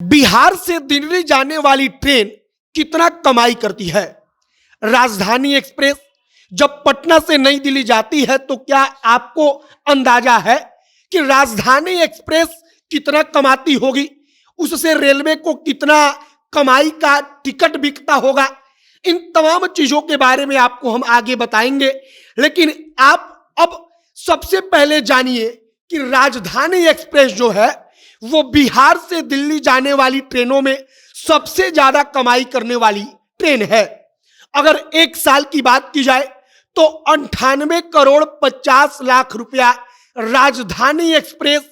बिहार से दिल्ली जाने वाली ट्रेन कितना कमाई करती है? राजधानी एक्सप्रेस जब पटना से नई दिल्ली जाती है तो क्या आपको अंदाजा है कि राजधानी एक्सप्रेस कितना कमाती होगी? उससे रेलवे को कितना कमाई का टिकट बिकता होगा? इन तमाम चीजों के बारे में आपको हम आगे बताएंगे, लेकिन आप अब सबसे पहले जानिए कि राजधानी एक्सप्रेस जो है वो बिहार से दिल्ली जाने वाली ट्रेनों में सबसे ज्यादा कमाई करने वाली ट्रेन है। अगर एक साल की बात की जाए तो 98 करोड़ 50 लाख रुपया राजधानी एक्सप्रेस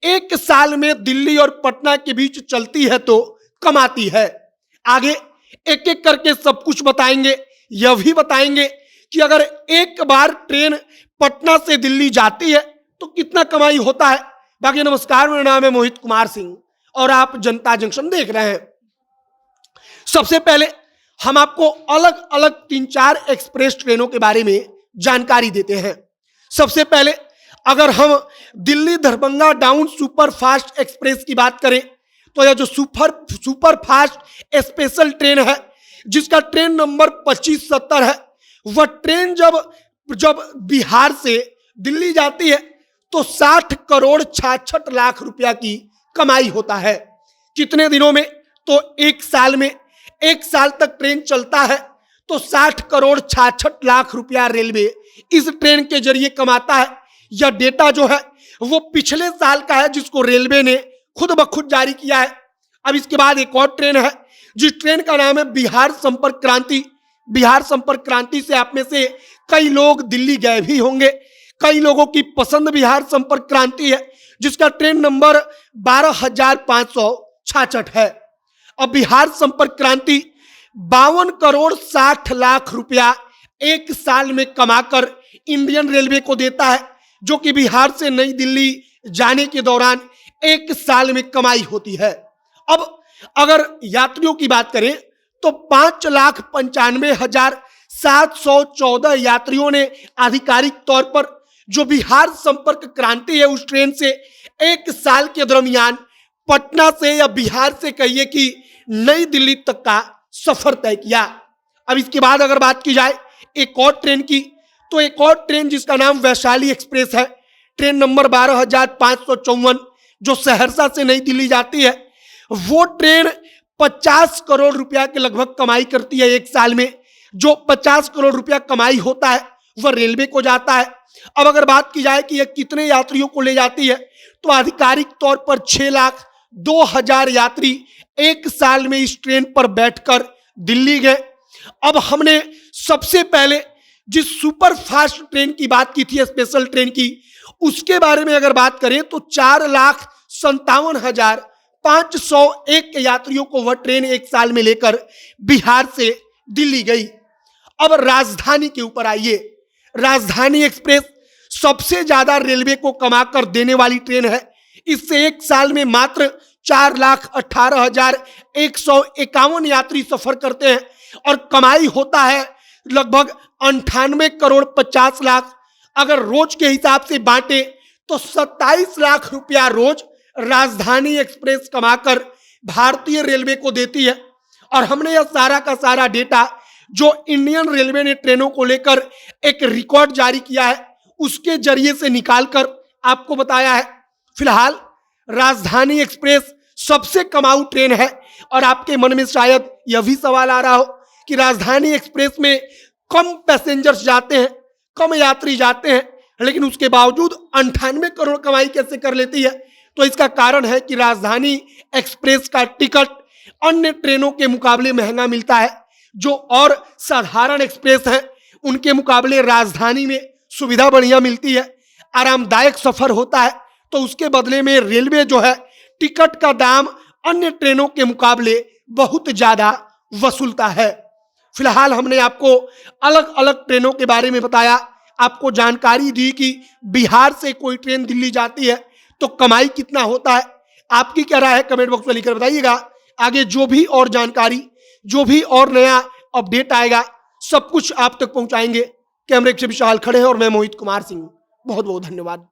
एक साल में दिल्ली और पटना के बीच चलती है तो कमाती है। आगे एक एक करके सब कुछ बताएंगे। यह भी बताएंगे कि अगर एक बार ट्रेन पटना से दिल्ली जाती है तो कितना कमाई होता है। बाकी नमस्कार, मेरा नाम है मोहित कुमार सिंह और आप जनता जंक्शन देख रहे हैं। सबसे पहले हम आपको अलग अलग 3-4 एक्सप्रेस ट्रेनों के बारे में जानकारी देते हैं। सबसे पहले अगर हम Delhi Darbhanga down super fast express की बात करें तो यह जो सुपर फास्ट स्पेशल ट्रेन है जिसका ट्रेन नंबर 2570 है, वह ट्रेन जब बिहार से दिल्ली जाती है तो 60 करोड़ 66 लाख रुपया की कमाई होता है। कितने दिनों में? तो एक साल में। एक साल तक ट्रेन चलता है तो 60 करोड़ 66 लाख रुपया रेलवे इस ट्रेन के जरिए कमाता है। यह डेटा जो है वो पिछले साल का है जिसको रेलवे ने खुद ब खुद जारी किया है। अब इसके बाद एक और ट्रेन है जिस ट्रेन का नाम है बिहार संपर्क क्रांति। बिहार संपर्क क्रांति से आप में से कई लोग दिल्ली गए भी होंगे। कई लोगों की पसंद बिहार संपर्क क्रांति है जिसका ट्रेन नंबर 12,566 है। अब बिहार संपर्क क्रांति 52 करोड़ 60 लाख रुपया एक साल में कमाकर इंडियन रेलवे को देता है, जो कि बिहार से नई दिल्ली जाने के दौरान एक साल में कमाई होती है। अब अगर यात्रियों की बात करें तो 5,95,714 यात्रियों ने आधिकारिक तौर पर जो बिहार संपर्क क्रांति है उस ट्रेन से एक साल के दरमियान पटना से या बिहार से कहिए कि नई दिल्ली तक का सफर तय किया। अब इसके बाद अगर बात की जाए एक और ट्रेन की तो एक और ट्रेन जिसका नाम वैशाली एक्सप्रेस है, ट्रेन नंबर 12,554 जो सहरसा से नई दिल्ली जाती है, वो ट्रेन 50 करोड़ रुपया के लगभग कमाई करती है एक साल में। जो 50 करोड़ रुपया कमाई होता है वह रेलवे को जाता है। अब अगर बात की जाए कि यह कितने यात्रियों को ले जाती है तो आधिकारिक तौर पर 6,02,000 यात्री एक साल में इस ट्रेन पर बैठकर दिल्ली गए। अब हमने सबसे पहले जिस सुपर फास्ट ट्रेन की बात की थी, स्पेशल ट्रेन की, उसके बारे में अगर बात करें तो 4,57,501 यात्रियों को वह ट्रेन एक साल में लेकर बिहार से दिल्ली गई। अब राजधानी के ऊपर आइए। राजधानी एक्सप्रेस सबसे ज्यादा रेलवे को कमाकर देने वाली ट्रेन है। इससे एक साल में मात्र 4,18,151 यात्री सफर करते हैं और कमाई होता है लगभग 98 करोड़ 50 लाख। अगर रोज के हिसाब से बांटे तो 27 लाख रुपया रोज राजधानी एक्सप्रेस कमाकर भारतीय रेलवे को देती है। और हमने यह सारा का सारा डेटा जो इंडियन रेलवे ने ट्रेनों को लेकर एक रिकॉर्ड जारी किया है उसके जरिए से निकालकर आपको बताया है। फिलहाल राजधानी एक्सप्रेस सबसे कमाऊ ट्रेन है और आपके मन में शायद यह भी सवाल आ रहा हो कि राजधानी एक्सप्रेस में कम पैसेंजर्स जाते हैं, कम यात्री जाते हैं, लेकिन उसके बावजूद 98 करोड़ कमाई कैसे कर लेती है। तो इसका कारण है कि राजधानी एक्सप्रेस का टिकट अन्य ट्रेनों के मुकाबले महंगा मिलता है। जो और साधारण एक्सप्रेस हैं उनके मुकाबले राजधानी में सुविधा बढ़िया मिलती है, आरामदायक सफर होता है, तो उसके बदले में रेलवे जो है टिकट का दाम अन्य ट्रेनों के मुकाबले बहुत ज्यादा वसूलता है। फिलहाल हमने आपको अलग अलग ट्रेनों के बारे में बताया, आपको जानकारी दी कि बिहार से कोई ट्रेन दिल्ली जाती है तो कमाई कितना होता है। आपकी क्या राय है कमेंट बॉक्स में लिखकर बताइएगा। आगे जो भी और जानकारी, जो भी और नया अपडेट आएगा सब कुछ आप तक पहुंचाएंगे। कैमरे से विशाल खड़े हैं और मैं मोहित कुमार सिंह। बहुत बहुत धन्यवाद।